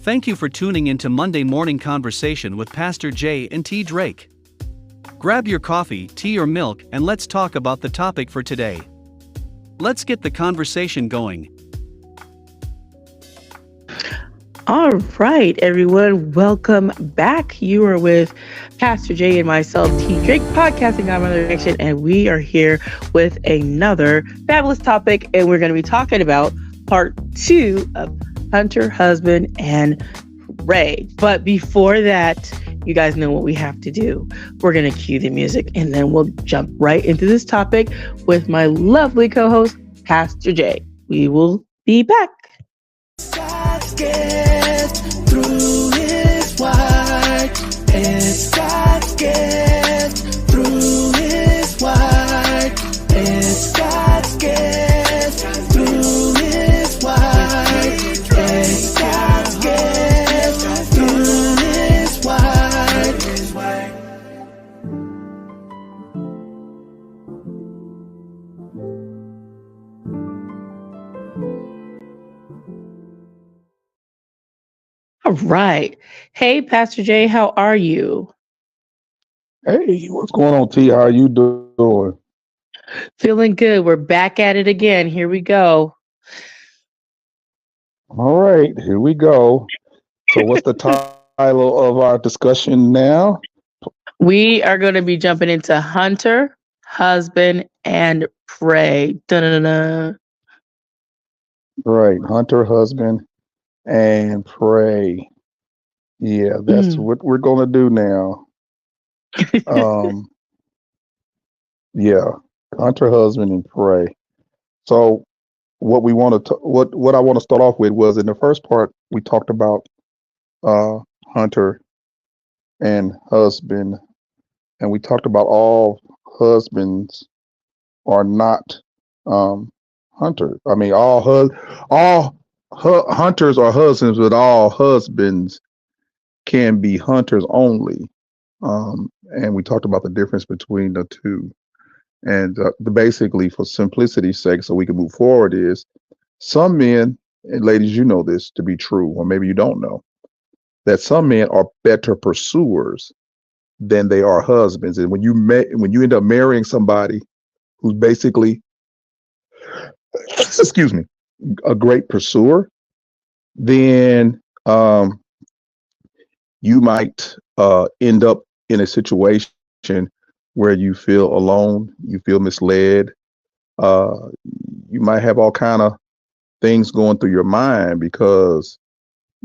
Thank you for tuning into Monday Morning Conversation with Pastor J and T. Drake. Grab your coffee, tea, or milk, and let's talk about the topic for today. Let's get the conversation going. All right, everyone, welcome back. You are with Pastor J and myself, T. Drake, podcasting on Another Connection, and we are here with another fabulous topic, and we're going to be talking about part 2 of Hunter, Husband, and Pray. But before that, you guys know what we have to do. We're going to cue the music, and then we'll jump right into this topic with my lovely co-host, Pastor J. We will be back. God's gift through His word. It's God's gift through His word. It's God's gift through His word. It's God's gift through His word. All right. Hey, Pastor J, how are you? Hey, what's going on, T? How you doing? Feeling good. We're back at it again. Here we go. All right, here we go. So what's the title of our discussion now? We are going to be jumping into Hunter, Husband, and Pray. Dun-dun-dun-dun. Right, Hunter, Husband, and Pray. Yeah, that's what we're going to do now. Yeah, Hunter, Husband, and Pray. So what we want to what I want to start off with was, in the first part we talked about Hunter and husband, and we talked about all husbands are not hunter. I mean, hunters are husbands, but all husbands can be hunters only. And we talked about the difference between the two. And basically, for simplicity's sake, so we can move forward, is some men, and ladies, you know this to be true, or maybe you don't know, that some men are better pursuers than they are husbands. And when you end up marrying somebody who's basically, excuse me, a great pursuer, then you might end up in a situation where you feel alone, you feel misled, you might have all kind of things going through your mind because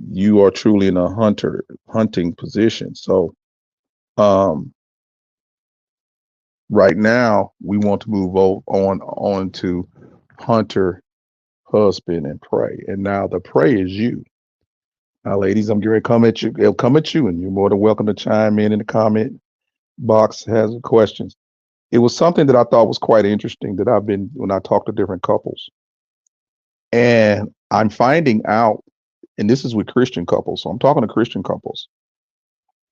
you are truly in a hunting position. So right now we want to move on to Hunter, Husband, and Pray. And now the Pray is you. Now, ladies, I'm going to come at you. It'll come at you, and you're more than welcome to chime in the comment box, has questions. It was something that I thought was quite interesting that when I talk to different couples, and I'm finding out, and this is with Christian couples, so I'm talking to Christian couples.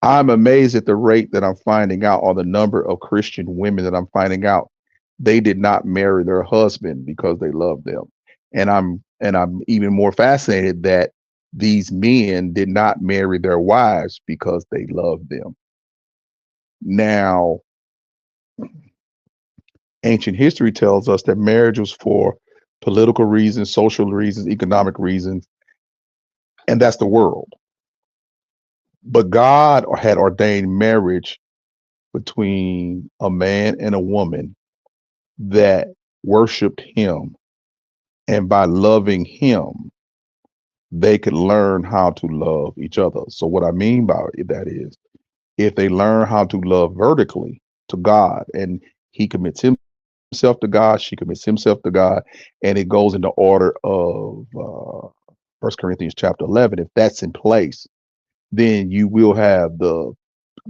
I'm amazed at the rate that I'm finding out, or the number of Christian women that I'm finding out they did not marry their husband because they love them. And I'm even more fascinated that these men did not marry their wives because they loved them. Now, ancient history tells us that marriage was for political reasons, social reasons, economic reasons, and that's the world. But God had ordained marriage between a man and a woman that worshiped Him, and by loving Him, they could learn how to love each other. So what I mean by that is, if they learn how to love vertically to God, and He commits himself to God, she commits himself to God, and it goes in the order of 1 Corinthians chapter 11. If that's in place, then you will have the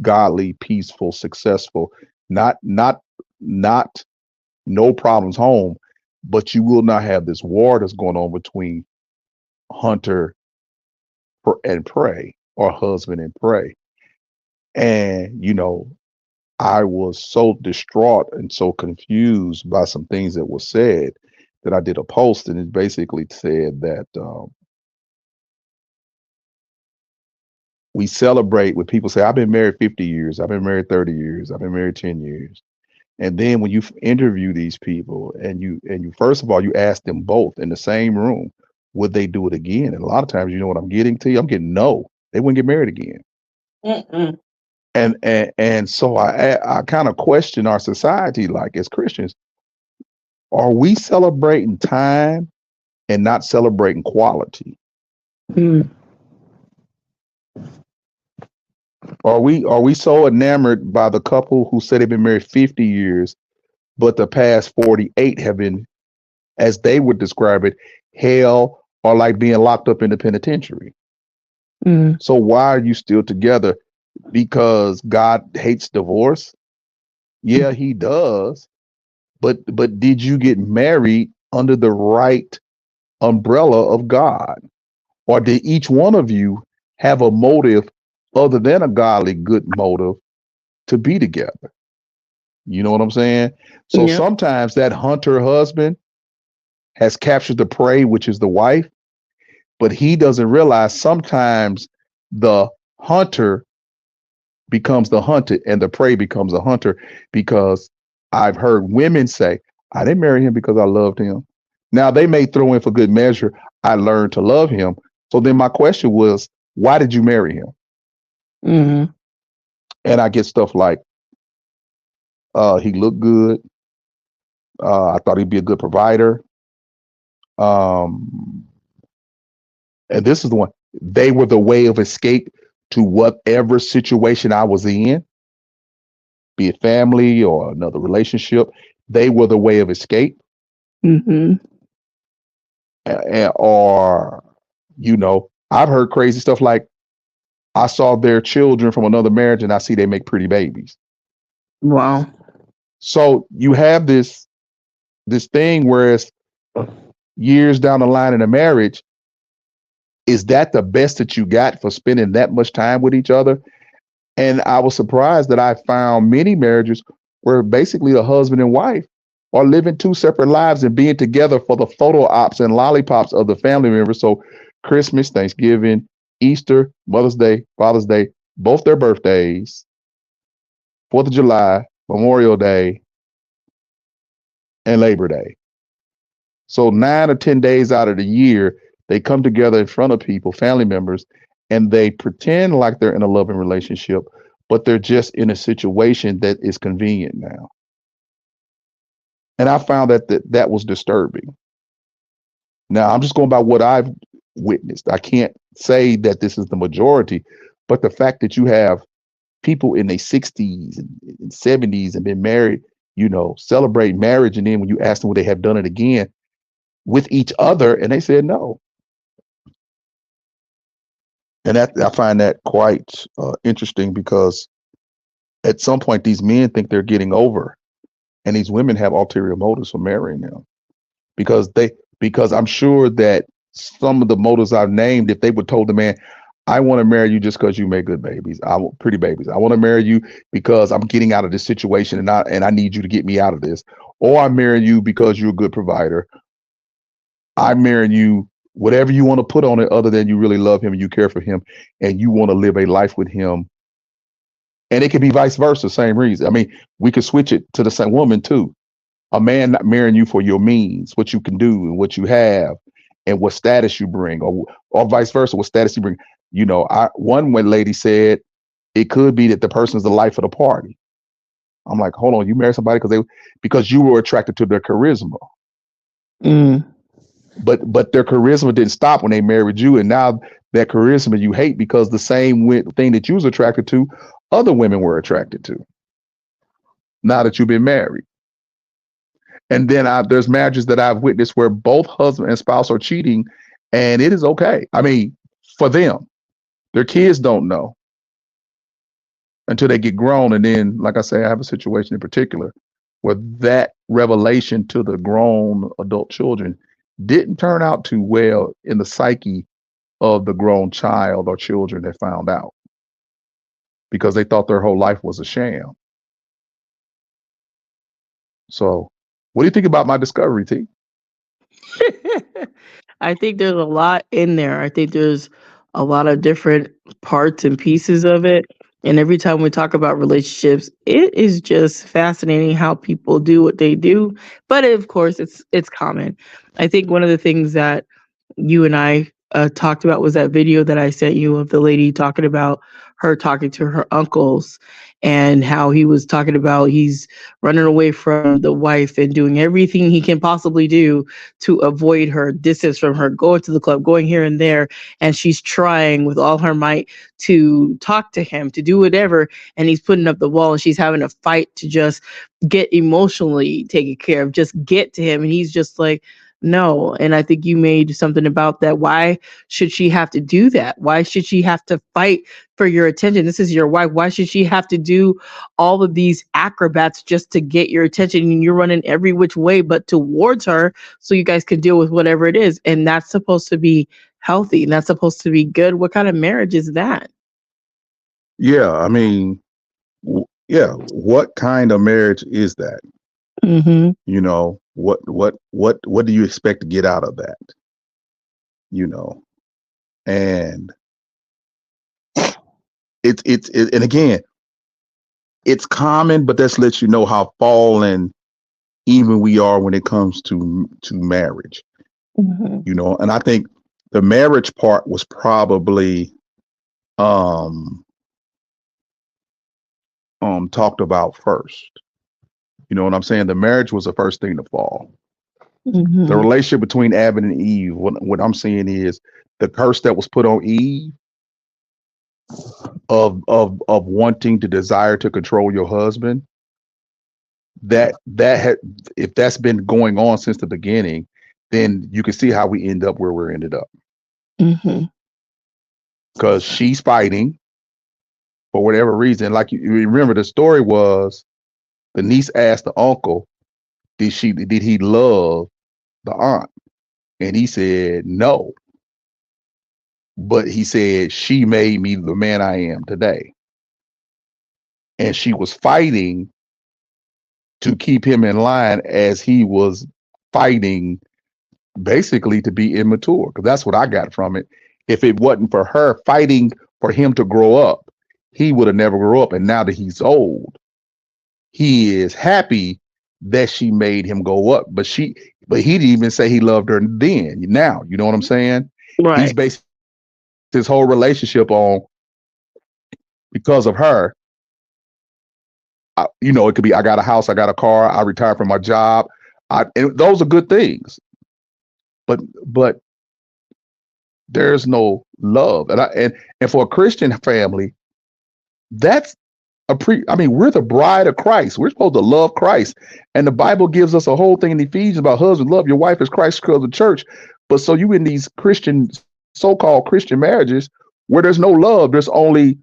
godly, peaceful, successful, not no problems home, but you will not have this war that's going on between Hunter and Pray, or Husband and Pray. And I was so distraught and so confused by some things that were said that I did a post, and it basically said that we celebrate when people say, I've been married 50 years, I've been married 30 years, I've been married 10 years. And then when you interview these people and you first of all, you ask them both in the same room, would they do it again? And a lot of times, you know what I'm getting to you? I'm getting no, they wouldn't get married again. Mm-mm. And so I kind of question our society, like as Christians, are we celebrating time and not celebrating quality? Mm. Are we so enamored by the couple who said they've been married 50 years, but the past 48 have been, as they would describe it, hell or like being locked up in the penitentiary? Mm. So why are you still together? Because God hates divorce? Yeah, he does. But did you get married under the right umbrella of God? Or did each one of you have a motive other than a godly good motive to be together? You know what I'm saying? So Yeah. sometimes that hunter husband has captured the prey, which is the wife, but he doesn't realize sometimes the hunter becomes the hunted and the prey becomes a hunter, because I've heard women say, I didn't marry him because I loved him. Now they may throw in for good measure, I learned to love him. So then my question was, why did you marry him? Mm-hmm. And I get stuff like, he looked good. I thought he'd be a good provider. Um, and this is the one, they were the way of escape to whatever situation I was in, be it family or another relationship. They were the way of escape. Mm-hmm. Or, you know, I've heard crazy stuff like, I saw their children from another marriage and I see they make pretty babies. Wow. So you have this thing where it's years down the line in a marriage. Is that the best that you got for spending that much time with each other? And I was surprised that I found many marriages where basically the husband and wife are living two separate lives and being together for the photo ops and lollipops of the family members. So Christmas, Thanksgiving, Easter, Mother's Day, Father's Day, both their birthdays, 4th of July, Memorial Day, and Labor Day. So 9 or 10 days out of the year, they come together in front of people, family members, and they pretend like they're in a loving relationship, but they're just in a situation that is convenient now. And I found that was disturbing. Now, I'm just going by what I've witnessed. I can't say that this is the majority, but the fact that you have people in their 60s and 70s and been married, you know, celebrate marriage, and then when you ask them would they have done it again with each other, and they said no. And that, I find that quite interesting, because at some point these men think they're getting over, and these women have ulterior motives for marrying them, because I'm sure that some of the motives I've named, if they would told the man, I want to marry you just because you make good babies, I want pretty babies, I want to marry you because I'm getting out of this situation and I need you to get me out of this, or I'm marrying you because you're a good provider, I'm marrying you, whatever you want to put on it, other than you really love him and you care for him and you want to live a life with him. And it could be vice versa, same reason. I mean, we could switch it to the same woman too. A man not marrying you for your means, what you can do and what you have and what status you bring, or vice versa, what status you bring. You know, one lady said it could be that the person's the life of the party. I'm like, hold on, you marry somebody because you were attracted to their charisma. Mm. But their charisma didn't stop when they married you, and now that charisma you hate because the same thing that you was attracted to, other women were attracted to. Now that you've been married, and then there's marriages that I've witnessed where both husband and spouse are cheating, and it is okay. I mean, for them, their kids don't know until they get grown, and then, like I say, I have a situation in particular where that revelation to the grown adult children didn't turn out too well in the psyche of the grown child or children that found out, because they thought their whole life was a sham. So what do you think about my discovery, T? I think there's a lot in there. I think there's a lot of different parts and pieces of it. And every time we talk about relationships, it is just fascinating how people do what they do. But of course, it's common. I think one of the things that you and I talked about was that video that I sent you of the lady talking about her talking to her uncles and how he was talking about he's running away from the wife and doing everything he can possibly do to avoid her, distance from her, going to the club, going here and there. And she's trying with all her might to talk to him, to do whatever. And he's putting up the wall and she's having a fight to just get emotionally taken care of, just get to him. And he's just like, no. And I think you made something about that. Why should she have to do that? Why should she have to fight for your attention? This is your wife. Why should she have to do all of these acrobats just to get your attention? And you're running every which way but towards her so you guys can deal with whatever it is. And that's supposed to be healthy and that's supposed to be good. What kind of marriage is that? Yeah, I mean, yeah, what kind of marriage is that? Mm-hmm. You know, what do you expect to get out of that? You know, and and again, it's common, but this lets you know how fallen even we are when it comes to marriage. Mm-hmm. You know, and I think the marriage part was probably talked about first. You know what I'm saying? The marriage was the first thing to fall. Mm-hmm. The relationship between Adam and Eve, what I'm saying is the curse that was put on Eve of wanting to desire to control your husband, that had, if that's been going on since the beginning, then you can see how we end up where we're ended up. Mm-hmm. Because she's fighting for whatever reason. Like you remember, the story was the niece asked the uncle, did he love the aunt? And he said no. But he said she made me the man I am today. And she was fighting to keep him in line as he was fighting basically to be immature. Because that's what I got from it. If it wasn't for her fighting for him to grow up, he would have never grew up. And now that he's old, he is happy that she made him go up. But he didn't even say he loved her then. Now, you know what I'm saying? Right. He's based his whole relationship on, because of her. You know, it could be, I got a house, I got a car, I retired from my job. And those are good things. But there's no love. And for a Christian family, that's we're the bride of Christ. We're supposed to love Christ. And the Bible gives us a whole thing in Ephesians about husband, love your wife as Christ loves the church. But so you in these so-called Christian marriages where there's no love, there's only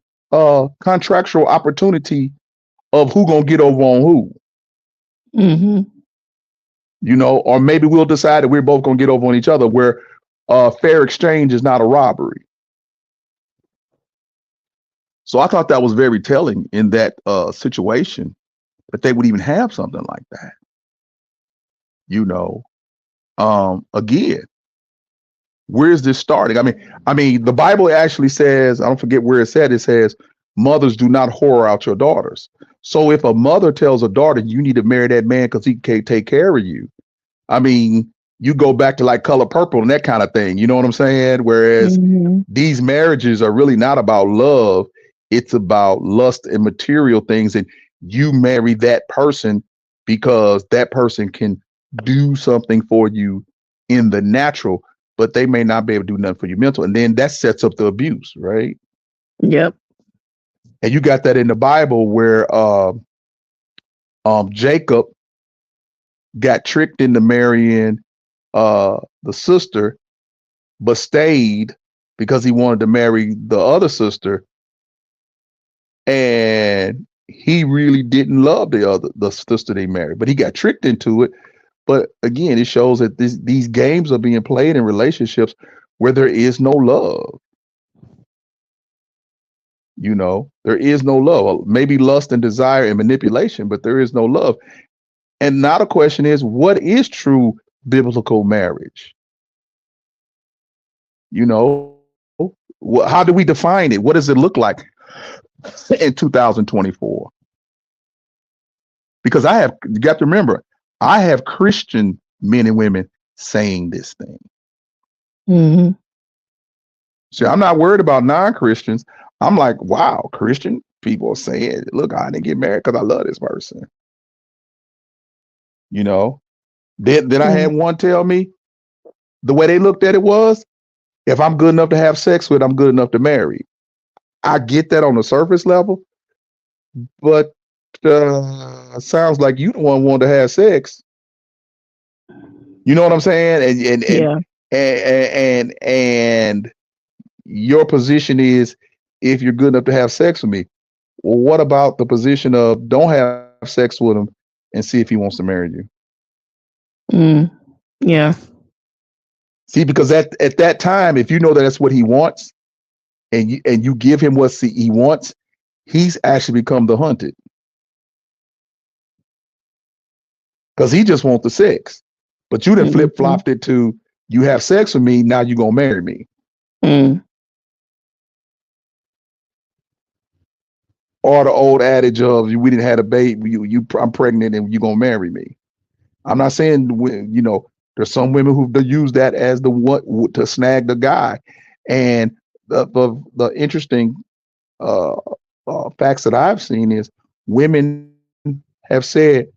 contractual opportunity of who gonna get over on who. Mm-hmm. You know, or maybe we'll decide that we're both gonna get over on each other, where fair exchange is not a robbery. So I thought that was very telling in that situation, that they would even have something like that. You know, again, where's this starting? I mean, the Bible actually says, I don't forget where it says, mothers do not whore out your daughters. So if a mother tells a daughter, you need to marry that man because he can't take care of you, I mean, you go back to like Color Purple and that kind of thing. You know what I'm saying? Whereas these marriages are really not about love. It's about lust and material things. And you marry that person because that person can do something for you in the natural, but they may not be able to do nothing for you mental. And then that sets up the abuse, right? Yep. And you got that in the Bible where Jacob got tricked into marrying the sister, but stayed because he wanted to marry the other sister. And he really didn't love the sister they married, but he got tricked into it. But again, it shows that these games are being played in relationships where there is no love. You know, there is no love. Maybe lust and desire and manipulation, but there is no love. And now the question is, what is true biblical marriage? You know, How do we define it? What does it look like in 2024? Because you got to remember, I have Christian men and women saying this thing. Mm-hmm. See, I'm not worried about non-Christians. I'm like, wow, Christian people are saying, look, I didn't get married because I love this person. You know, then I had one tell me the way they looked at it was, if I'm good enough to have sex with, I'm good enough to marry. I get that on the surface level, but sounds like you the one wanted to have sex. You know what I'm saying? And your position is, if you're good enough to have sex with me, well, what about the position of don't have sex with him and see if he wants to marry you? Yeah. See, because at that time, if you know that that's what he wants, and you give him what he wants, he's actually become the hunted. Because he just wants the sex. But you done flip-flopped it to, you have sex with me, now you're going to marry me. Or the old adage of, we didn't have a baby, I'm pregnant and you're going to marry me. I'm not saying, you know, there's some women who use that as the what to snag the guy. And the interesting facts that I've seen is women have said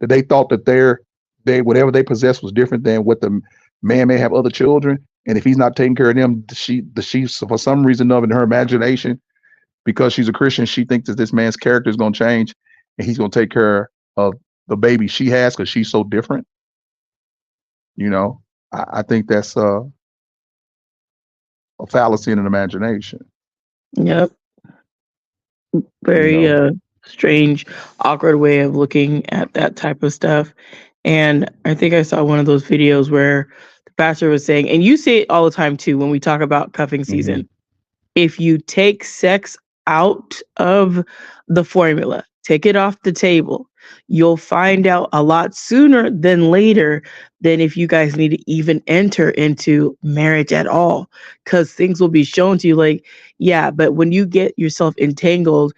that they thought that whatever they possess was different than what the man may have other children. And if he's not taking care of them, she for some reason in her imagination, because she's a Christian, she thinks that this man's character is going to change and he's going to take care of the baby she has because she's so different. You know, I think that's a fallacy in an imagination. Yep. Very strange, awkward way of looking at that type of stuff. And I think I saw one of those videos where the pastor was saying, and you say it all the time too when we talk about cuffing season, if you take sex out of the formula, take it off the table, you'll find out a lot sooner than later than if you guys need to even enter into marriage at all, because things will be shown to you like, yeah, but when you get yourself entangled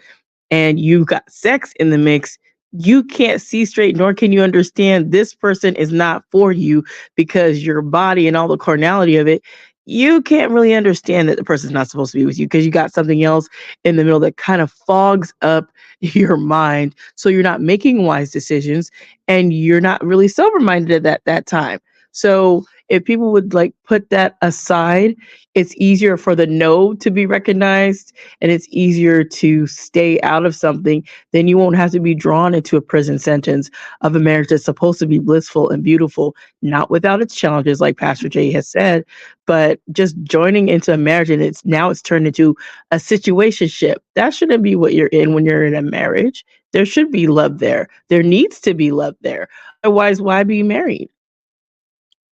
and you've got sex in the mix, you can't see straight, nor can you understand this person is not for you, because your body and all the carnality of it, you can't really understand that the person's not supposed to be with you because you got something else in the middle that kind of fogs up your mind. So you're not making wise decisions and you're not really sober-minded at that time. So if people would like put that aside, it's easier for the no to be recognized and it's easier to stay out of something. Then you won't have to be drawn into a prison sentence of a marriage that's supposed to be blissful and beautiful, not without its challenges, like Pastor Jay has said, but just joining into a marriage and it's turned into a situationship. That shouldn't be what you're in when you're in a marriage. There should be love there. There needs to be love there. Otherwise, why be married?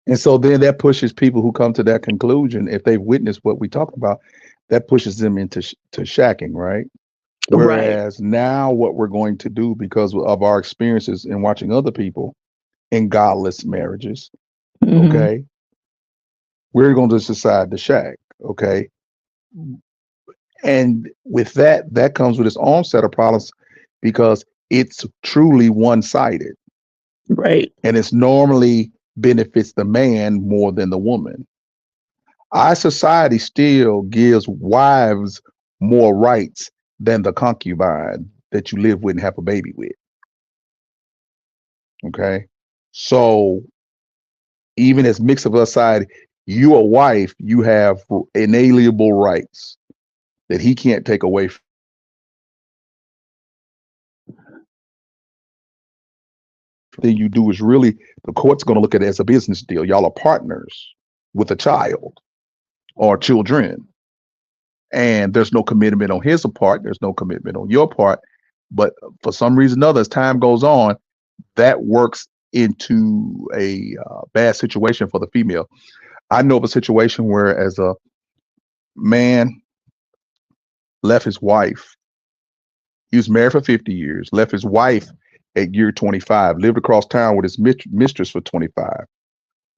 And so then that pushes people who come to that conclusion, if they've witnessed what we talked about, that pushes them into to shacking, right? Whereas now what we're going to do, because of our experiences in watching other people in godless marriages, okay, we're going to decide to shack, okay? And with that comes with its own set of problems because it's truly one-sided. Right. And it's normally benefits the man more than the woman. Our society still gives wives more rights than the concubine that you live with and have a baby with. Okay. So even as mixed of a society, you a wife, you have inalienable rights that he can't take away from. Thing you do is really, the court's going to look at it as a business deal. Y'all are partners with a child or children, and there's no commitment on his part. There's no commitment on your part. But for some reason or other, as time goes on, that works into a bad situation for the female. I know of a situation where, as a man left his wife, he was married for 50 years, left his wife at year 25, lived across town with his mistress for 25,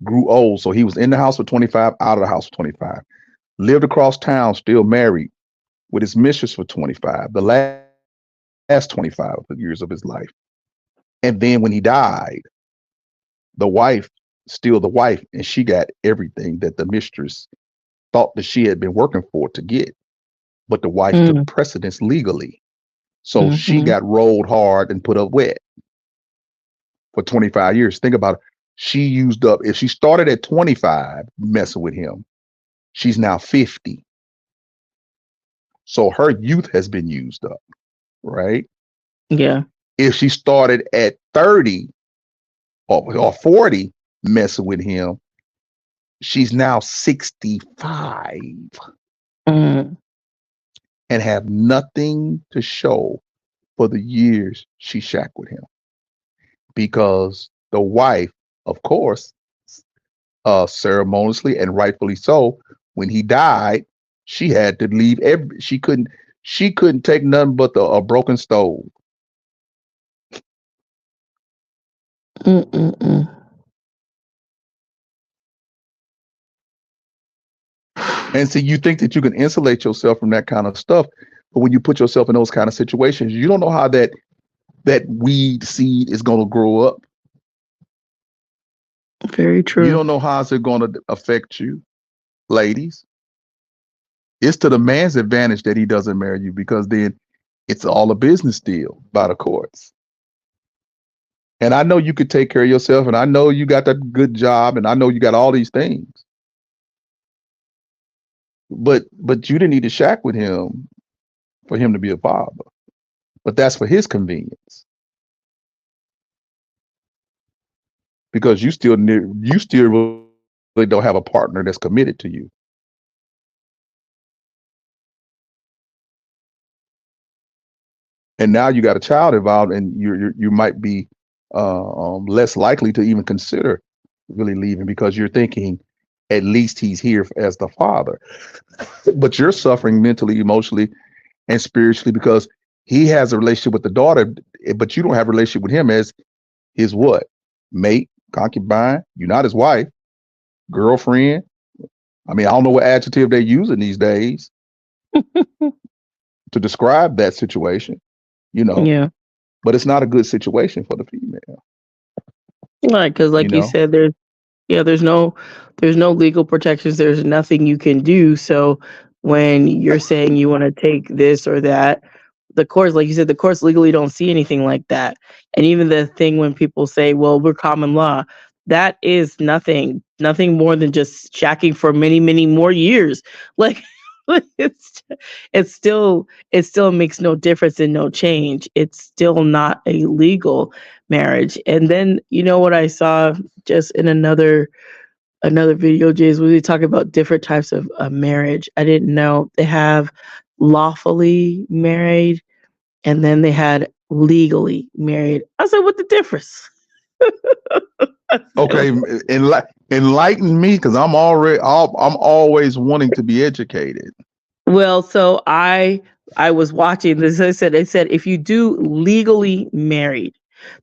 grew old. So he was in the house for 25, out of the house for 25. lived across town, still married with his mistress for 25, the last 25 years of his life. And then when he died, the wife, still the wife, and she got everything that the mistress thought that she had been working for to get. But the wife took precedence legally. So she got rolled hard and put up wet for 25 years. Think about it. She used up, if she started at 25 messing with him, she's now 50. So her youth has been used up, right? Yeah. If she started at 30 or 40 messing with him, she's now 65 and have nothing to show for the years she shacked with him. Because the wife, of course, ceremoniously and rightfully so, when he died, she had to leave she couldn't take nothing but a broken stove. And so you think that you can insulate yourself from that kind of stuff, but when you put yourself in those kind of situations, you don't know how that weed seed is going to grow up. Very true. You don't know how it's going to affect you, ladies. It's to the man's advantage that he doesn't marry you, because then it's all a business deal by the courts. And I know you could take care of yourself, and I know you got that good job, and I know you got all these things. But you didn't need to shack with him for him to be a father. But that's for his convenience. Because you still really don't have a partner that's committed to you. And now you got a child involved, and you might be less likely to even consider really leaving, because you're thinking at least he's here as the father. But you're suffering mentally, emotionally, and spiritually because he has a relationship with the daughter, but you don't have a relationship with him as his what? Mate, concubine. You're not his wife, girlfriend. I mean, I don't know what adjective they're using these days to describe that situation, Yeah. But it's not a good situation for the female. Right, because like you said, there's no legal protections. There's nothing you can do. So when you're saying you want to take this or that, the courts, like you said, the courts legally don't see anything like that. And even the thing when people say, well, we're common law, that is nothing more than just shacking for many, many more years. Like it still makes no difference and no change. It's still not a legal marriage. And then what I saw just in another video, Jay, is we talk about different types of marriage. I didn't know they have lawfully married, and then they had legally married. I said, what the difference? Okay, enlighten me, because I'm always wanting to be educated. Well, so I was watching this. They said if you do legally married,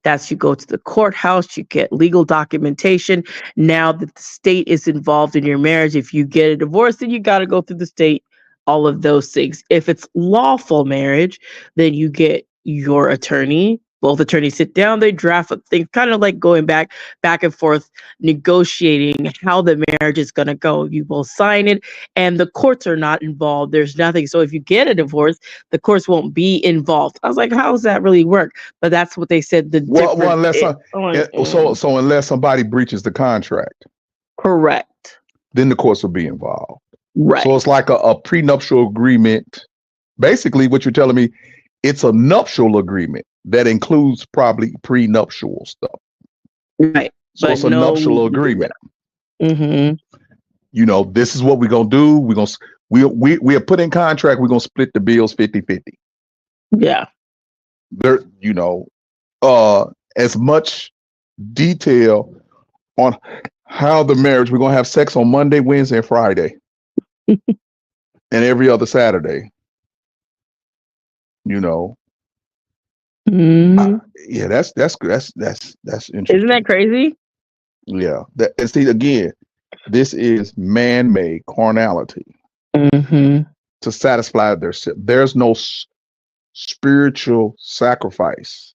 that's you go to the courthouse, you get legal documentation. Now that the state is involved in your marriage, if you get a divorce, then you got to go through the state, all of those things. If it's lawful marriage, then you get your attorney. Both attorneys sit down, they draft up things, kind of like going back and forth, negotiating how the marriage is going to go. You both sign it, and the courts are not involved. There's nothing. So if you get a divorce, the courts won't be involved. I was like, how does that really work? But that's what they said. So unless somebody breaches the contract, correct, then the courts will be involved. Right. So it's like a prenuptial agreement. Basically, what you're telling me, it's a nuptial agreement that includes probably prenuptial stuff. Right. So it's a nuptial agreement. Mm-hmm. This is what we're gonna do. We are put in contract. We're gonna split the bills 50-50. Yeah. There, as much detail on how the marriage. We're gonna have sex on Monday, Wednesday, and Friday, and every other Saturday. Mm-hmm. Yeah, that's interesting. Isn't that crazy? Yeah. And see, again, this is man-made carnality. Mm-hmm. to satisfy there's no spiritual sacrifice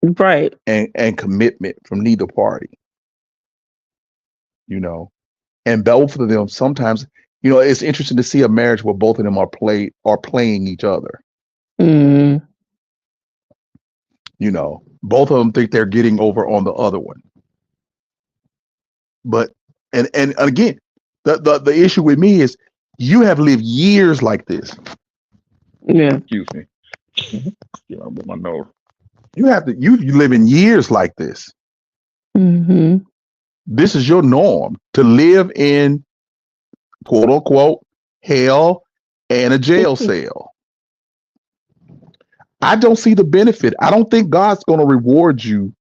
Right. and commitment from neither party, you know. And both of them sometimes, it's interesting to see a marriage where both of them are playing each other. Mm. Both of them think they're getting over on the other one. But and again, the issue with me is you have lived years like this. Yeah. Excuse me. With my nose. You live in years like this. Mm-hmm. This is your norm to live in quote unquote hell and a jail cell. I don't see the benefit. I don't think God's going to reward you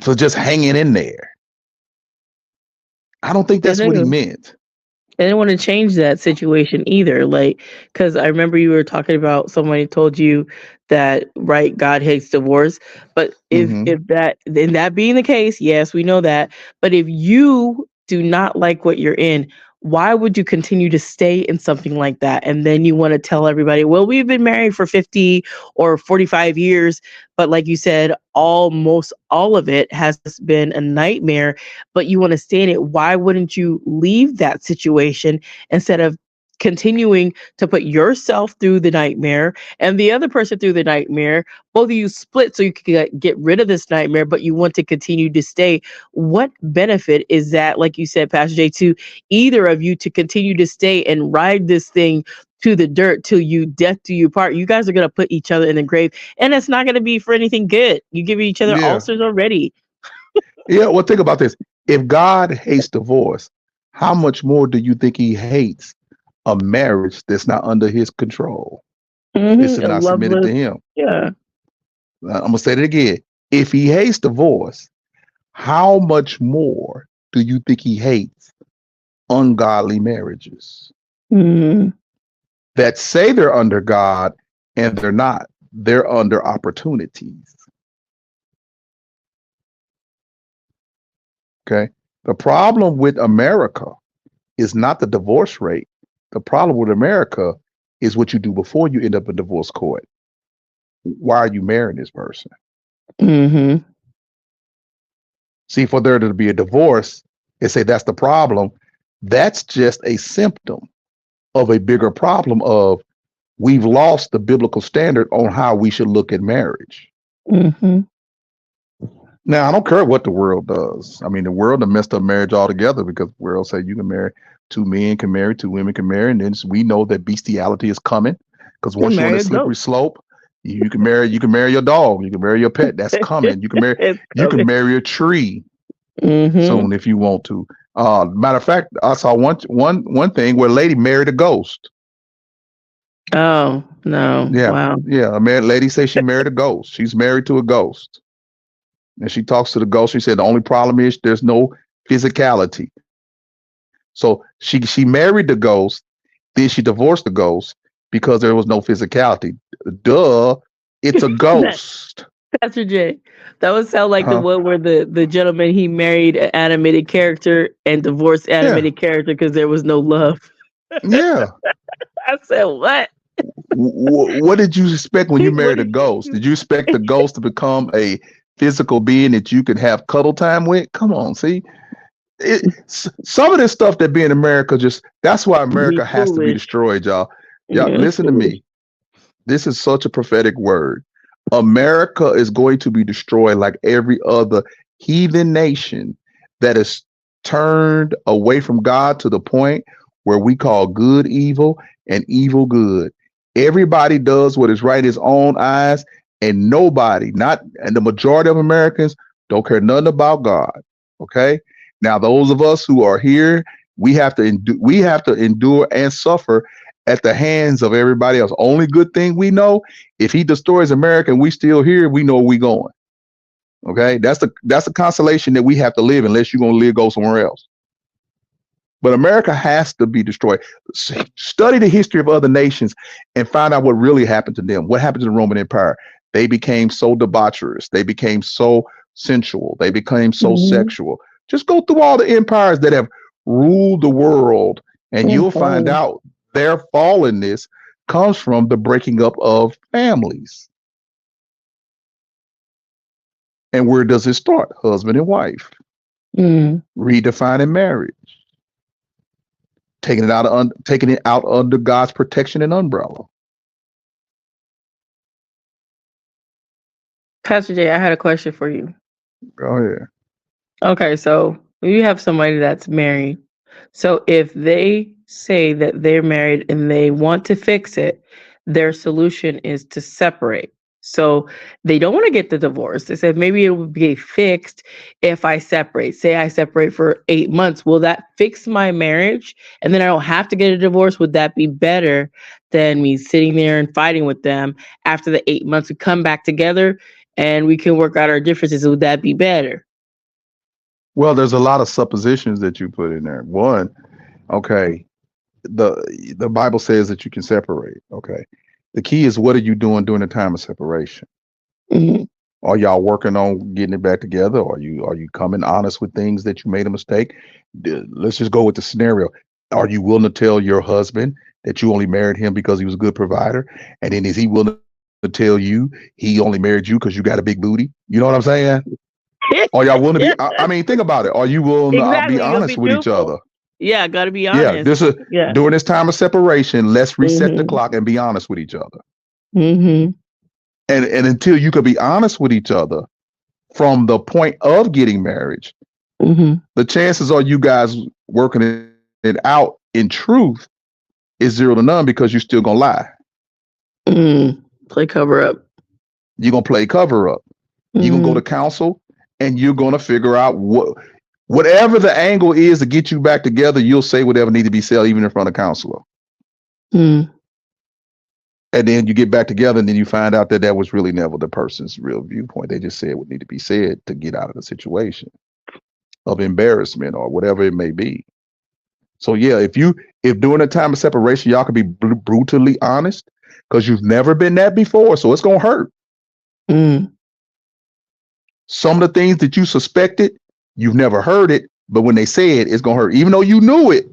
for just hanging in there. I don't think that's what he meant. I didn't want to change that situation either. Like, because I remember you were talking about somebody told you that, right, God hates divorce. But if that being the case, yes, we know that. But if you do not like what you're in, why would you continue to stay in something like that? And then you want to tell everybody, well, we've been married for 50 or 45 years. But like you said, almost all of it has been a nightmare, but you want to stay in it. Why wouldn't you leave that situation instead of continuing to put yourself through the nightmare and the other person through the nightmare? Both of you split so you can get rid of this nightmare, but you want to continue to stay. What benefit is that, like you said, Pastor J, to either of you to continue to stay and ride this thing to the dirt till death do you part? You guys are going to put each other in the grave, and it's not going to be for anything good. You give each other ulcers already. Yeah, well, think about this. If God hates divorce, how much more do you think he hates a marriage that's not under his control? This is not submitted to him. Yeah. I'm going to say it again. If he hates divorce, how much more do you think he hates ungodly marriages that say they're under God and they're not? They're under opportunities. Okay. The problem with America is not the divorce rate. The problem with America is what you do before you end up in divorce court. Why are you marrying this person? Mm-hmm. See, for there to be a divorce, they say that's the problem. That's just a symptom of a bigger problem of we've lost the biblical standard on how we should look at marriage. Mm-hmm. Now, I don't care what the world does. I mean, the world has messed up marriage altogether because the world say you can marry, 2 men can marry, 2 women can marry, and then we know that bestiality is coming because once you're on a slippery slope, you can marry your dog, you can marry your pet. That's coming. You can marry a tree soon if you want to. Matter of fact, I saw one thing where a lady married a ghost. Oh no! Yeah, wow. Yeah, a married lady say she married a ghost. She's married to a ghost. And she talks to the ghost. She said the only problem is there's no physicality. So she married the ghost, then she divorced the ghost because there was no physicality. Duh, it's a ghost. Pastor J, that would sound like the one where the gentleman, he married an animated character and divorced animated character because there was no love. Yeah. I said, what? What did you expect when you married a ghost? Did you expect the ghost to become a physical being that you could have cuddle time with? Come on, see, some of this stuff that be in America, that's why America has to be destroyed, y'all. Y'all, listen to me. This is such a prophetic word. America is going to be destroyed like every other heathen nation that is turned away from God to the point where we call good evil and evil good. Everybody does what is right in his own eyes, and the majority of Americans don't care nothing about God. Okay. Now, those of us who are here, we have to endure and suffer at the hands of everybody else. Only good thing we know, if he destroys America and we still here, we know where we going. Okay. That's the consolation that we have to live unless you're going to go somewhere else. But America has to be destroyed. Study the history of other nations and find out what really happened to them. What happened to the Roman Empire? They became so debaucherous. They became so sensual. They became so sexual. Just go through all the empires that have ruled the world And you'll find out their fallenness comes from the breaking up of families. And where does it start? Husband and wife. Redefining marriage. Taking it out under God's protection and umbrella. Pastor Jay, I had a question for you. Go ahead. Okay, so you have somebody that's married. So if they say that they're married and they want to fix it, their solution is to separate. So they don't want to get the divorce. They said maybe it would be fixed if I separate. Say I separate for 8 months. Will that fix my marriage? And then I don't have to get a divorce. Would that be better than me sitting there and fighting with them after the 8 months? We come back together and we can work out our differences. Would that be better? Well, there's a lot of suppositions that you put in there. One, okay, the Bible says that you can separate. Okay. The key is, what are you doing during the time of separation? Are y'all working on getting it back together? Are you coming honest with things that you made a mistake? Let's just go with the scenario. Are you willing to tell your husband that you only married him because he was a good provider? And then is he willing to tell you he only married you because you got a big booty? You know what I'm saying? Are y'all willing to be? I mean, think about it. Are you willing to be honest with each other? Yeah, got to be honest. During this time of separation, let's reset the clock and be honest with each other. And until you can be honest with each other from the point of getting married, the chances are you guys working it out in truth is 0 to none, because you're still gonna lie. Play cover up. You're gonna play cover up. You're gonna go to counsel, and you're gonna figure out whatever the angle is to get you back together. You'll say whatever needs to be said, even in front of counselor. And then you get back together, and then you find out that was really never the person's real viewpoint. They just said what needed to be said to get out of the situation of embarrassment or whatever it may be. So yeah, if during the time of separation, y'all can be brutally honest, because you've never been that before, so it's gonna hurt. Some of the things that you suspected, you've never heard it, but when they say it, it's gonna hurt. Even though you knew it,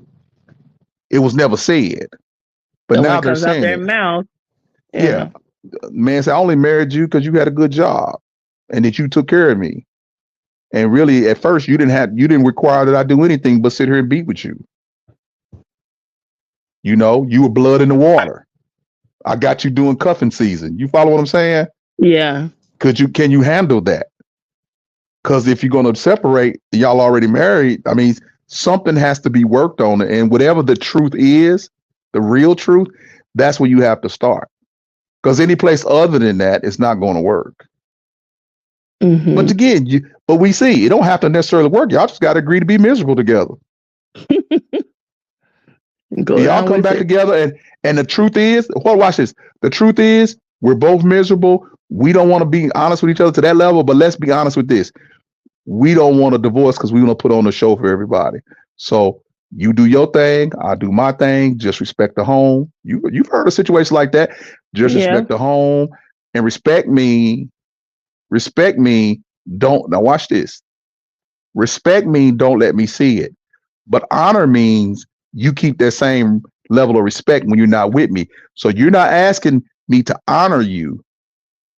it was never said. But now they're saying their mouth. Yeah. Man said, I only married you because you had a good job and that you took care of me. And really, at first, you didn't require that I do anything but sit here and be with you. You know, you were blood in the water. I got you doing cuffing season. You follow what I'm saying? Yeah. Can you handle that? Because if you're going to separate, y'all already married. I mean, something has to be worked on. And whatever the truth is, the real truth, that's where you have to start. Because any place other than that, it's not going to work. But again, but we see it don't have to necessarily work. Y'all just got to agree to be miserable together. Y'all come back together, and the truth is, watch this. The truth is, we're both miserable. We don't want to be honest with each other to that level, but let's be honest with this. We don't want a divorce because we want to put on a show for everybody. So you do your thing, I do my thing. Just respect the home. You've heard of situations like that. Just respect the home and respect me. Respect me. Now watch this. Respect me. Don't let me see it. But honor means you keep that same level of respect when you're not with me. So you're not asking me to honor you.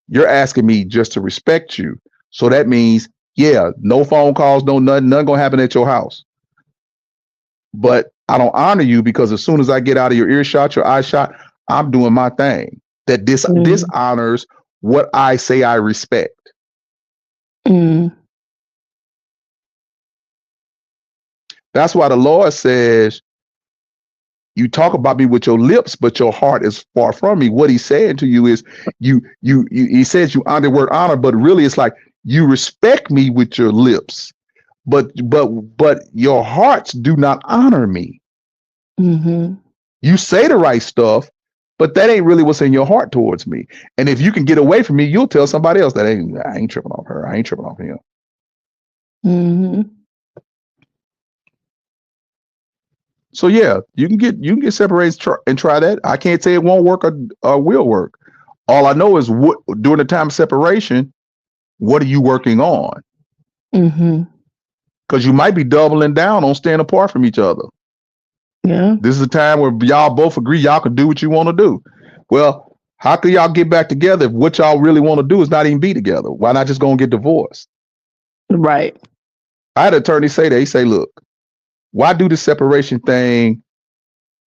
You're asking me just to respect you. So that means, yeah, no phone calls, no nothing gonna happen at your house. But I don't honor you because as soon as I get out of your earshot, your eye shot, I'm doing my thing. That this honors what I say I respect. That's why the Lord says, you talk about me with your lips, but your heart is far from me. What he's saying to you is he says you honor the word honor, but really it's like you respect me with your lips, but your hearts do not honor me. You say the right stuff, but that ain't really what's in your heart towards me. And if you can get away from me, you'll tell somebody else that I ain't tripping off her. I ain't tripping off him. So yeah, you can get separated and try that. I can't say it won't work or will work. All I know is during the time of separation, what are you working on? Because you might be doubling down on staying apart from each other. Yeah. This is a time where y'all both agree y'all can do what you want to do. Well, how can y'all get back together if what y'all really want to do is not even be together? Why not just go and get divorced? Right. I had an attorney say that. He say, look, why do the separation thing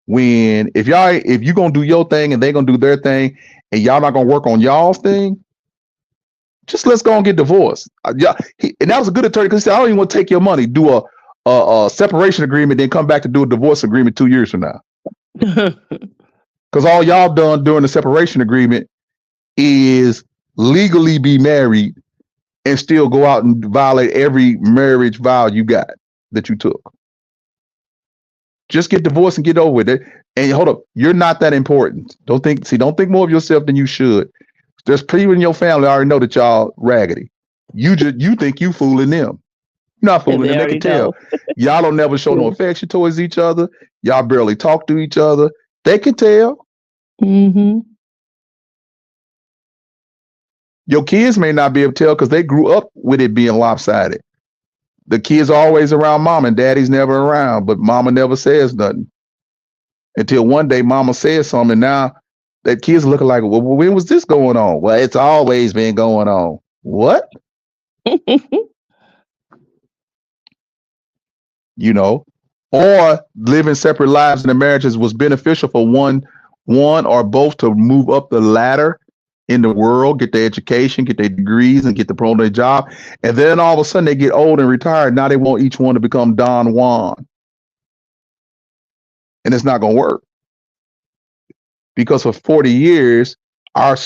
when if you gonna do your thing and they gonna do their thing and y'all not gonna work on y'all's thing, just let's go and get divorced. And that was a good attorney because he said, I don't even want to take your money, do a separation agreement, then come back to do a divorce agreement 2 years from now. Because all y'all done during the separation agreement is legally be married and still go out and violate every marriage vow you got that you took. Just get divorced and get over with it. And hold up, you're not that important. Don't think more of yourself than you should. There's people in your family already know that y'all raggedy. You think you fooling them. You're not fooling them. They can tell. Y'all don't never show no affection towards each other. Y'all barely talk to each other. They can tell. Mm-hmm. Your kids may not be able to tell because they grew up with it being lopsided. The kids are always around mom and daddy's never around, but mama never says nothing. Until one day mama says something, and now that kids looking like, well, when was this going on? Well, it's always been going on. What? You know, or living separate lives in the marriages was beneficial for one or both to move up the ladder in the world, get their education, get their degrees, and get the pro their job. And then all of a sudden they get old and retired. Now they want each one to become Don Juan. And it's not going to work. Because for 40 years, our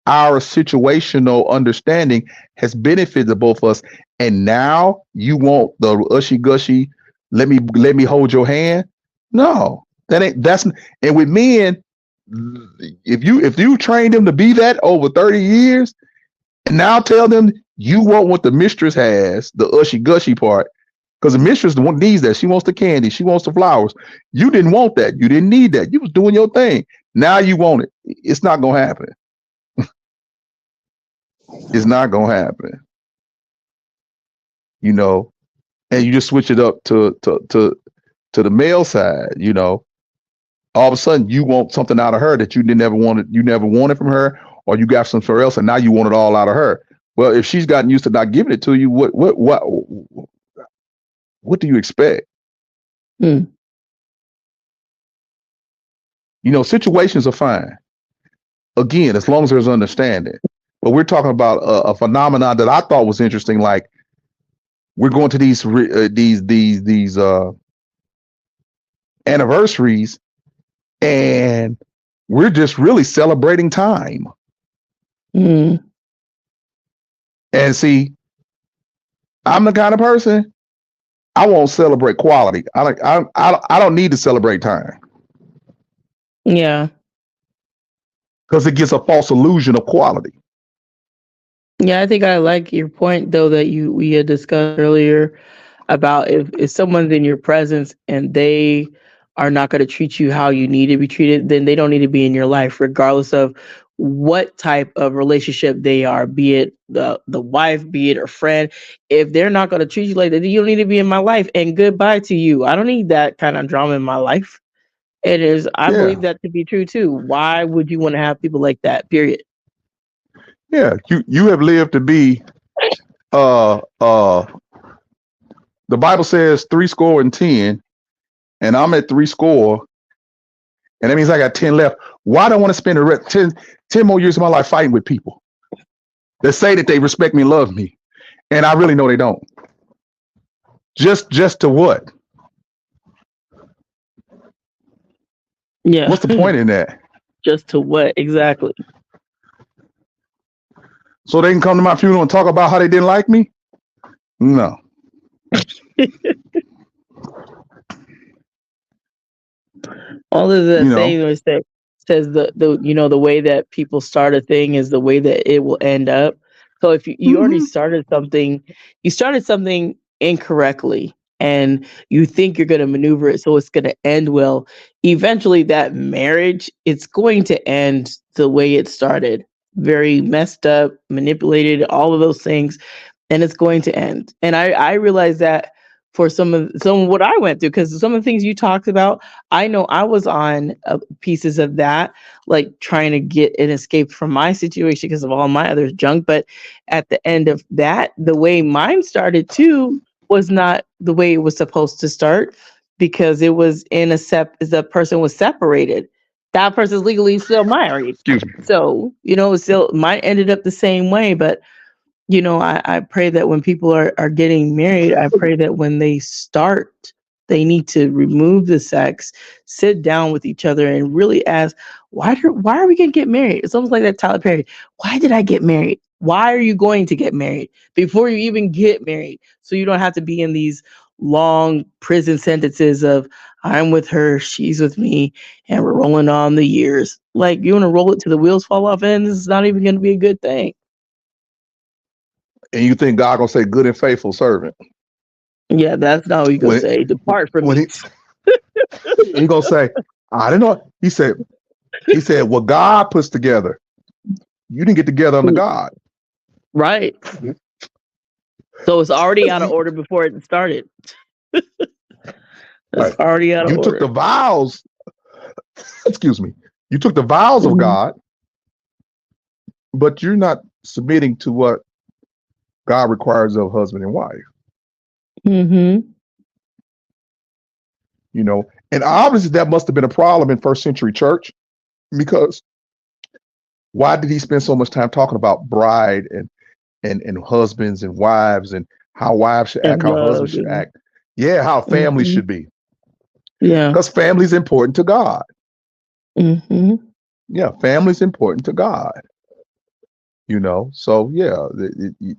situational understanding has benefited both of us. And now you want the ushy gushy, let me hold your hand. No, that's and with men, if you train them to be that over 30 years, and now tell them you want what the mistress has, the ushy gushy part, because the mistress needs that. She wants the candy, she wants the flowers. You didn't want that, you didn't need that. You was doing your thing. Now you want it. It's not gonna happen. It's not gonna happen. You know, and you just switch it up to the male side, you know. All of a sudden you want something out of her that you never wanted from her, or you got something else and now you want it all out of her. Well, if she's gotten used to not giving it to you, what do you expect? You know, situations are fine. Again, as long as there's understanding. But we're talking about a phenomenon that I thought was interesting. Like we're going to these anniversaries, and we're just really celebrating time. And see, I'm the kind of person I won't celebrate quality. I don't need to celebrate time. Yeah. Because it gives a false illusion of quality. Yeah, I think I like your point though that we had discussed earlier about if someone's in your presence and they are not going to treat you how you need to be treated, then they don't need to be in your life, regardless of what type of relationship they are, be it the wife, be it a friend. If they're not going to treat you like that, you don't need to be in my life, and goodbye to you. I don't need that kind of drama in my life. I believe that to be true too. Why would you want to have people like that? Period. Yeah, you have lived to be the Bible says 70, and I'm at 70, and that means I got 10 left. Why do I want to spend the rest 10 more years of my life fighting with people that say that they respect me and love me, and I really know they don't? Just to what? Yeah. What's the point in that? Just to what? Exactly. So they can come to my funeral and talk about how they didn't like me? No. All of the things that says the way that people start a thing is the way that it will end up. So if you already started something incorrectly and you think you're going to maneuver it so it's going to end well, eventually that marriage, it's going to end the way it started. Very messed up, manipulated, all of those things, and it's going to end. And I realized that for some of what I went through, because some of the things you talked about, I know I was on pieces of that, like trying to get an escape from my situation because of all my other junk. But at the end of that, the way mine started too was not the way it was supposed to start, because it was in the person was separated. That person's legally still married. Excuse me. So, still mine ended up the same way. But I pray that when people are getting married, I pray that when they start, they need to remove the sex, sit down with each other, and really ask, why are we going to get married? It's almost like that Tyler Perry. Why did I get married? Why are you going to get married before you even get married? So you don't have to be in these long prison sentences of, I'm with her, she's with me, and we're rolling on the years. Like, you want to roll it till the wheels fall off, and this is not even going to be a good thing. And you think God gonna say, "Good and faithful servant"? Yeah, that's not what he's gonna say. Depart from me. He gonna say, "I didn't know." He said, "What God puts together, you didn't get together under God." Right. So it's already out of order before it started. It's already out of order. You took the vows. Excuse me. You took the vows of God, but you're not submitting to what God requires of husband and wife. Mm-hmm. And obviously that must have been a problem in first century church, because why did he spend so much time talking about bride and husbands and wives, and how wives should act, how husbands should act? Yeah, how families should be. Yeah. Because family's important to God. Mm-hmm. Yeah, family's important to God. So yeah,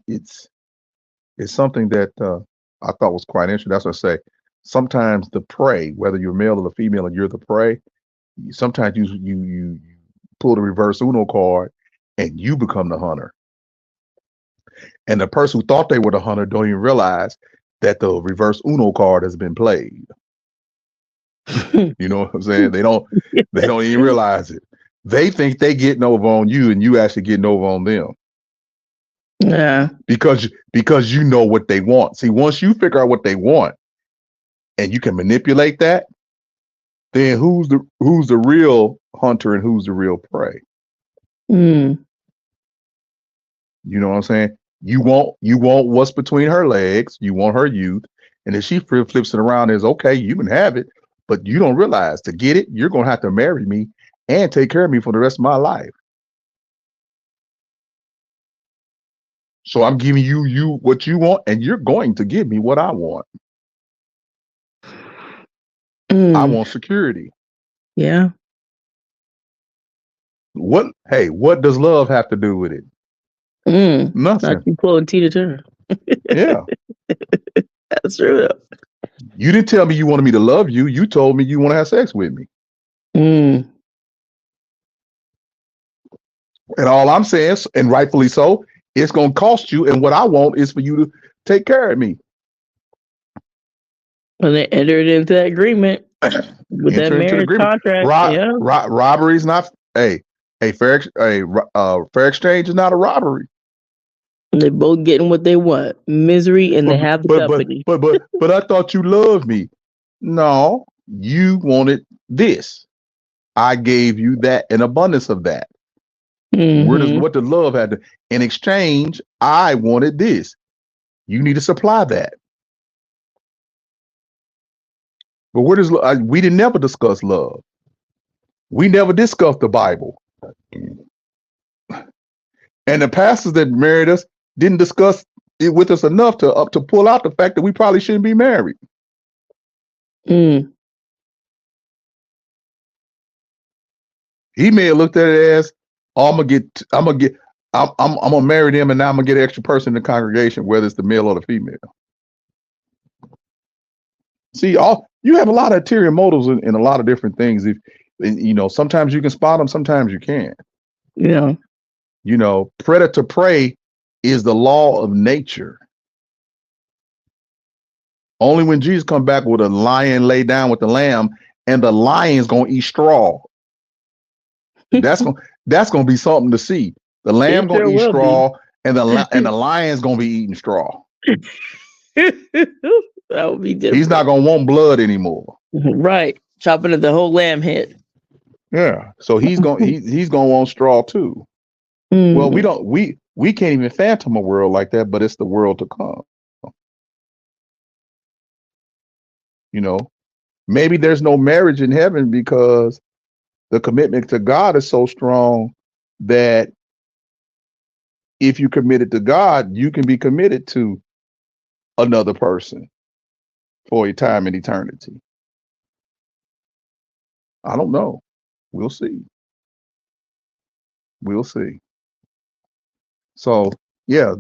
it's something that I thought was quite interesting. That's what I say. Sometimes the prey, whether you're male or female, and you're the prey, sometimes you pull the reverse Uno card, and you become the hunter. And the person who thought they were the hunter don't even realize that the reverse Uno card has been played. You know what I'm saying? They don't even realize it. They think they getting over on you, and you actually getting over on them. Yeah. Because you know what they want. See, once you figure out what they want and you can manipulate that, then who's the real hunter and who's the real prey? Mm. You know what I'm saying? You want what's between her legs. You want her youth. And if she flips it around, is okay, you can have it, but you don't realize to get it, you're going to have to marry me and take care of me for the rest of my life. So I'm giving you what you want, and you're going to give me what I want. I want security. Yeah. What does love have to do with it? Nothing. Like you pulling Tina Turner. Yeah. That's true. You didn't tell me you wanted me to love you. You told me you want to have sex with me. Mm. And all I'm saying, and rightfully so, it's going to cost you. And what I want is for you to take care of me. And they entered into that agreement with that marriage contract. Robbery's not fair exchange is not a robbery. They're both getting what they want, misery, and they have the company. But I thought you loved me. No, you wanted this. I gave you that, an abundance of that. Mm-hmm. What the love had to, in exchange, I wanted this. You need to supply that. But where does we didn't never discuss love. We never discussed the Bible. And the pastors that married us didn't discuss it with us enough to pull out the fact that we probably shouldn't be married. Mm. He may have looked at it as, I'm gonna marry them, and now I'm gonna get an extra person in the congregation, whether it's the male or the female. See, you have a lot of ulterior motives in a lot of different things. Sometimes you can spot them, sometimes you can't. Yeah. Predator prey is the law of nature. Only when Jesus come back with a lion lay down with the lamb, and the lion's gonna eat straw. That's gonna be something to see. The lamb gonna eat straw, and the lion's gonna be eating straw. That would be different. He's not gonna want blood anymore. Right. Chopping at the whole lamb head. Yeah. So he's gonna he's gonna want straw too. Well, we can't even fathom a world like that, but it's the world to come. You know, maybe there's no marriage in heaven because the commitment to God is so strong that if you committed to God, you can be committed to another person for a time in eternity. I don't know. We'll see. We'll see. So yeah,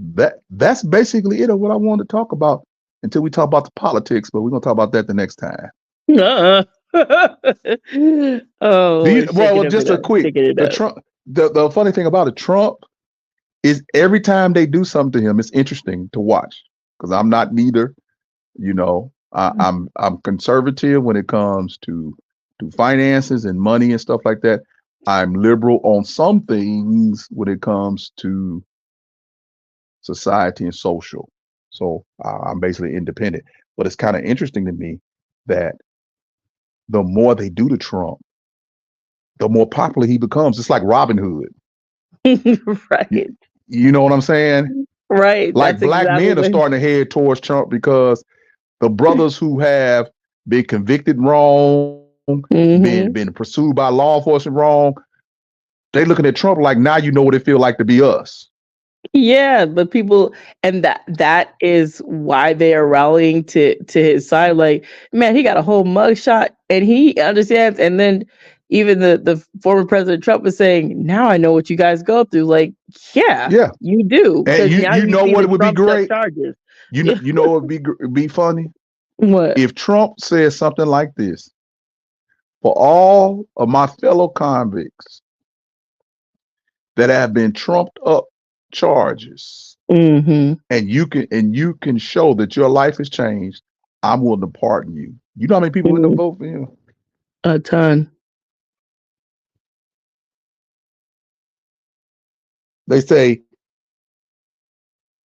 that's basically it of what I wanted to talk about until we talk about the politics, but we're gonna talk about that the next time. Oh, Just a quick Trump. The funny thing about it, Trump is every time they do something to him, it's interesting to watch because I'm not neither. You know, I'm conservative when it comes to finances and money and stuff like that. I'm liberal on some things when it comes to society and social. So I'm basically independent. But it's kind of interesting to me that the more they do to Trump, the more popular he becomes. It's like Robin Hood. Right. You know what I'm saying? Right. Like black men are starting to head towards Trump because the brothers who have been convicted wrong, been pursued by law enforcement wrong, they looking at Trump like, now you know what it feels like to be us. Yeah, but people, and that is why they are rallying to his side. Like, man, he got a whole mugshot and he understands. And then even the former President Trump was saying, now I know what you guys go through. Like, yeah, you do. And you know what it would be great? Charges. You know what would be funny? What? If Trump says something like this, for all of my fellow convicts that have been trumped up charges, and you can show that your life has changed, I'm willing to pardon you. You know how many people would vote for him? A ton. They say,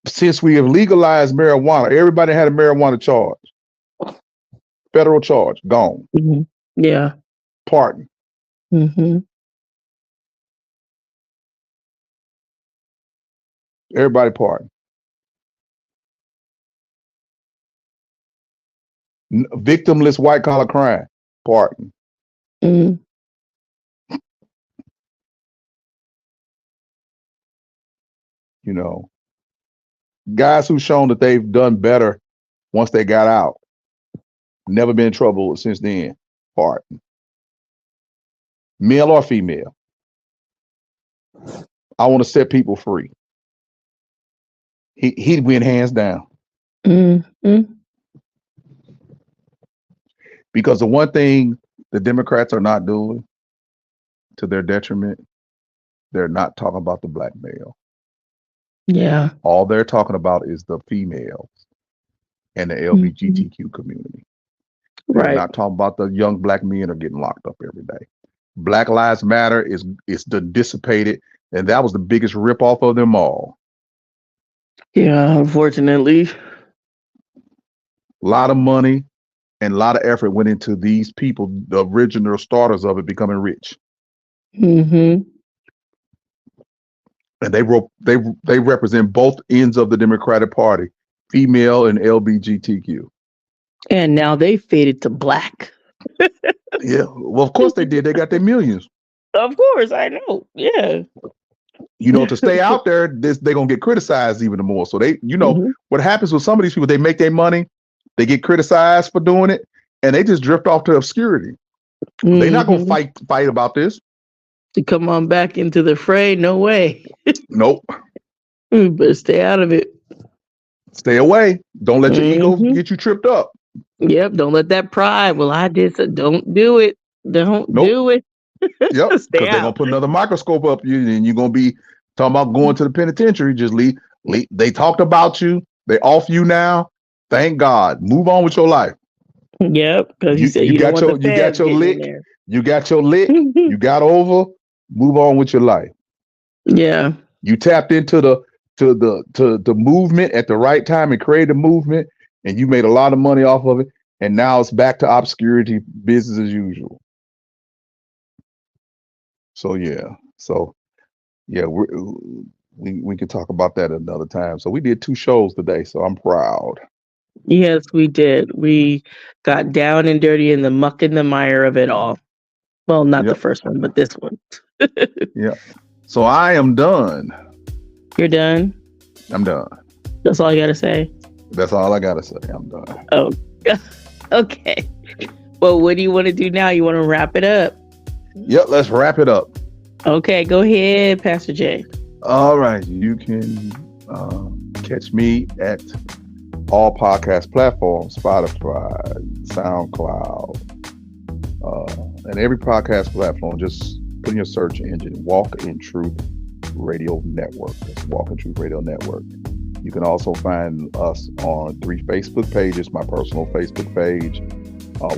since we have legalized marijuana, everybody had a marijuana charge, federal charge, gone. Yeah. Pardon. Everybody pardon. Victimless white collar crime, pardon. You know, guys who've shown that they've done better once they got out, never been in trouble since then, pardon. Male or female. I want to set people free. He'd win hands down. Because the one thing the Democrats are not doing, to their detriment, they're not talking about the black male. Yeah. All they're talking about is the females and the LGBTQ community. They're not talking about the young black men are getting locked up every day. Black Lives Matter is dissipated, and that was the biggest ripoff of them all. Yeah, unfortunately. A lot of money and a lot of effort went into these people, the original starters of it, becoming rich. And they represent both ends of the Democratic Party, female and LGBTQ. And now they faded to black. Yeah, well, of course they did. They got their millions. Of course, I know. Yeah. You know, to stay out there, they're gonna get criticized even more. So they, you know, what happens with some of these people, they make their money, they get criticized for doing it, and they just drift off to obscurity. They're not gonna fight about this. To come on back into the fray, no way. Nope. But stay out of it. Stay away. Don't let your ego get you tripped up. Yep. Don't let that pride. Well, I did so. Don't do it. Don't do it. Yep. Because they're gonna put another microscope up you, and you're gonna be talking about going to the penitentiary. Just leave. They talked about you. They off you now. Thank God. Move on with your life. Yep. Because you got your lick. You got your lick. You got over. Move on with your life. Yeah. You tapped into the movement at the right time and created a movement. and you made a lot of money off of it, and now it's back to obscurity, business as usual. So yeah, we can talk about that another time. So we did 2 shows today, so I'm proud. Yes, we did. We got down and dirty in the muck and the mire of it all. Well, not the Yep, first one, but this one. yep. So I am done. You're done? I'm done. That's all you got to say? That's all I gotta say. I'm done. Oh, okay. Well, what do you want to do now? You want to wrap it up? Yep, let's wrap it up. Okay, go ahead, Pastor J. All right, you can catch me at all podcast platforms, Spotify, SoundCloud, and every podcast platform. Just put in your search engine, Walk in Truth Radio Network. That's Walk in Truth Radio Network. You can also find us on 3 Facebook pages, my personal Facebook page,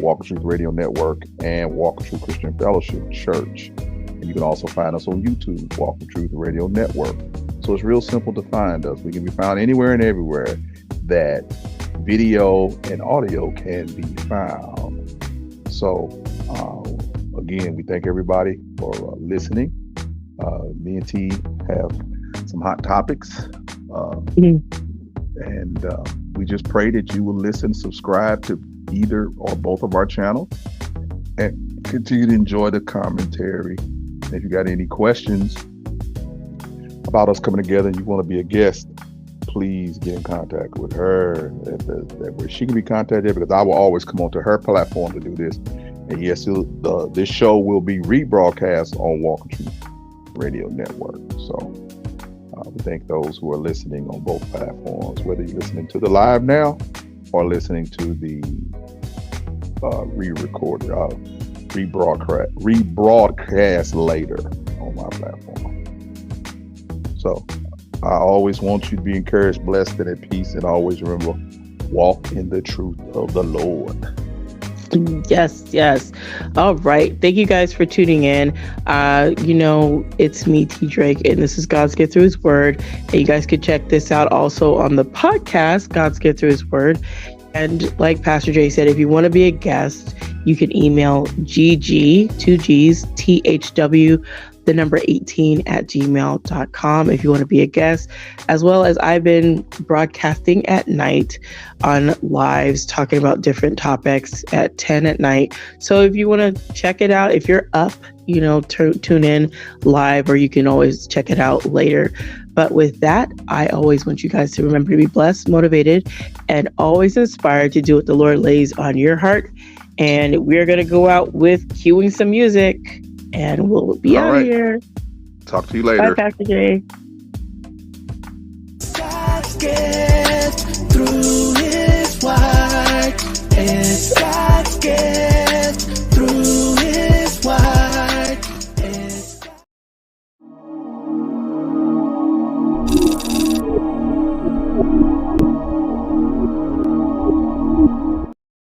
Walk in Truth Radio Network, and Walk in Truth Christian Fellowship Church. And you can also find us on YouTube, Walk in Truth Radio Network. So it's real simple to find us. We can be found anywhere and everywhere that video and audio can be found. So again, we thank everybody for listening. Me and T have some hot topics. And we just pray that you will listen, subscribe to either or both of our channels, and continue to enjoy the commentary. And if you got any questions about us coming together and you want to be a guest, please get in contact with her. Where she can be contacted, because I will always come onto her platform to do this. And yes, this show will be rebroadcast on Walk in Truth Radio Network. So we thank those who are listening on both platforms, whether you're listening to the live now or listening to the re-recorded, rebroadcast later on my platform. So I always want you to be encouraged, blessed, and at peace, and always remember, walk in the truth of the Lord. Yes. All right. Thank you guys for tuning in. It's me, T. Drake, and this is God's Get Through His Word. And you guys could check this out also on the podcast, God's Get Through His Word. And like Pastor Jay said, if you want to be a guest, you can email GG, 2 G's, THW, the number 18 at gmail.com if you want to be a guest, as well as I've been broadcasting at night on lives talking about different topics at 10 at night. So if you want to check it out, if you're up, tune in live, or you can always check it out later. But with that, I always want you guys to remember to be blessed, motivated, and always inspired to do what the Lord lays on your heart. And we're going to go out with cueing some music. And we'll be out of here. Talk to you later. Bye, Pastor Jay.